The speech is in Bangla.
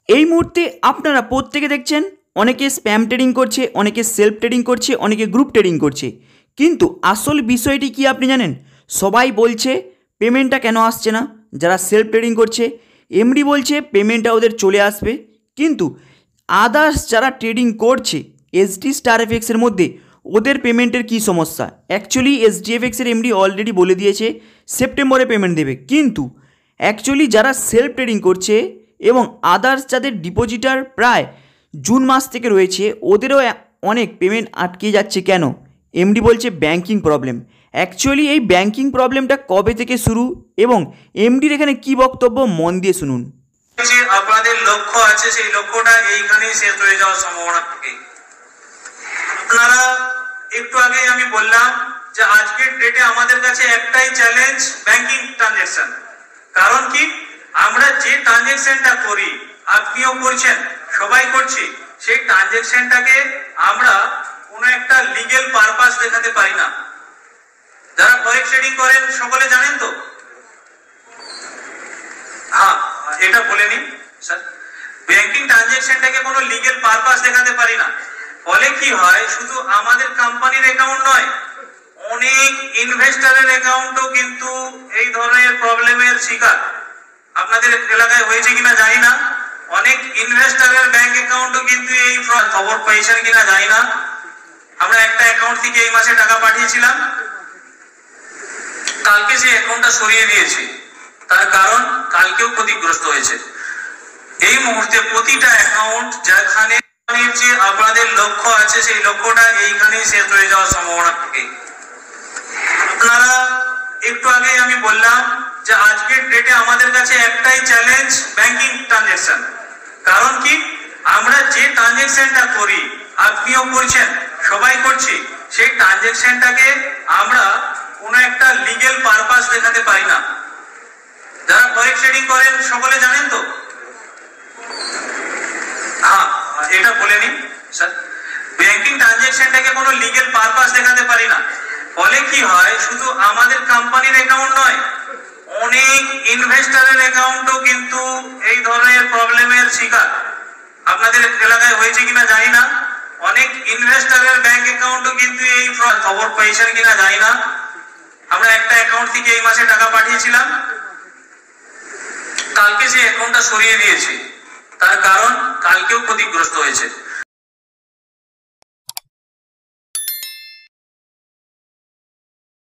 এই মুহূর্তে আপনারা প্রত্যেকে দেখছেন অনেকে স্প্যাম ট্রেডিং করছে, অনেকে সেলফ ট্রেডিং করছে, অনেকে গ্রুপ ট্রেডিং করছে। কিন্তু আসল বিষয়টি কি আপনি জানেন? সবাই বলছে পেমেন্টটা কেন আসছে না। যারা সেলফ ট্রেডিং করছে এমডি বলছে পেমেন্টটা ওদের চলে আসবে, কিন্তু আদার্স যারা ট্রেডিং করছে এসডি স্টার এফএক্সের মধ্যে ওদের পেমেন্টের কী সমস্যা? অ্যাকচুয়ালি এসডিএফএক্সের এমডি অলরেডি বলে দিয়েছে সেপ্টেম্বরে পেমেন্ট দেবে, কিন্তু অ্যাকচুয়ালি যারা সেলফ ট্রেডিং করছে এবং আদার্স যাদের ডিপোজিটার প্রায় জুন মাস থেকে রয়েছে ওদেরও অনেক পেমেন্ট আটকে যাচ্ছে। কেন? এমডি বলছে ব্যাংকিং প্রবলেম। অ্যাকচুয়ালি এই ব্যাংকিং প্রবলেমটা কবে থেকে শুরু এবং এমডির এখানে কী বক্তব্য, মন দিয়ে শুনুন। যে আপনাদের লক্ষ্য আছে সেই লক্ষ্যটা এইখানেই শেষ হয়ে যাওয়ার সম্ভাবনা থাকে। আপনারা একটু আগে আমি বললাম যে আজকের ডেটে আমাদের কাছে একটাই চ্যালেঞ্জ, ব্যাংকিং ট্রানজাকশন। কারণ কি, আমরা যে ট্রানজাকশনটা করি, আপনিও করছেন, সবাই করছি, সেই ট্রানজাকশনটাকে আমরা কোনো একটা লিগ্যাল পারপাস দেখাতে পারি না। যারা ফরেক্স ট্রেডিং করেন সকলে জানেন তো? হ্যাঁ, এটা বলে নিন স্যার। ব্যাংকিং ট্রানজাকশনটাকে কোনো লিগ্যাল পারপাস দেখাতে পারি না। ফলে কি হয়, শুধু আমাদের কোম্পানির অ্যাকাউন্ট নয়, অনেক ইনভেস্টরের অ্যাকাউন্টও কিন্তু এই ধরনের প্রবলেমের শিকার। আপনাদের এলাকায় হয়েছে কিনা জানি না, অনেক ইনভেস্টরের ব্যাংক অ্যাকাউন্টও কিন্তু এই খবর পেয়েছেন কিনা জানি না। আমরা একটা অ্যাকাউন্ট থেকে এই মাসে টাকা পাঠিয়েছিলাম, কালকে সেই অ্যাকাউন্টটা সরিয়ে দিয়েছি। তার কারণ কালকেও ক্ষতিগ্রস্ত হয়েছে। এই মুহূর্তে প্রতিটা অ্যাকাউন্ট যেখানে যে আপনাদের লক্ষ্য আছে সেই লক্ষ্যটা এইখানেই শেষ হয়ে যাওয়ার সম্ভাবনা থাকে। আপনারা একটু আগে আমি বললাম যে আজকের ডেটে আমাদের কাছে একটাই চ্যালেঞ্জ, ব্যাংকিং ট্রানজাকশন। কারণ কি, আমরা যে ট্রানজাকশনটা করি, আপনিও করছেন, সবাই করছি, সেই ট্রানজাকশনটাকে আমরা কোনো একটা লিগ্যাল পারপাস দেখাতে পারি না। যারা ফরেক্স ট্রেডিং করেন সকলে জানেন তো? হ্যাঁ, এটা বলে নিন স্যার। ব্যাংকিং ট্রানজাকশনটাকে কোনো লিগ্যাল পারপাস দেখাতে পারি না। ফলে কি হয়, শুধু আমাদের কোম্পানির অ্যাকাউন্ট নয়, অনেক ইনভেস্টরের অ্যাকাউন্টও কিন্তু এই ধরনের প্রবলেমের শিকার। আপনাদের এলাকায় হয়েছে কিনা জানি না, অনেক ইনভেস্টরের ব্যাংক অ্যাকাউন্টও কিন্তু এই খবর পেয়েছেন কিনা জানি না। আমরা একটা অ্যাকাউন্ট থেকে এই মাসে টাকা পাঠিয়েছিলাম, কালকে সেই অ্যাকাউন্টটা সরিয়ে দিয়েছি। তার কারণ কালকেও ক্ষতিগ্রস্ত হয়েছে।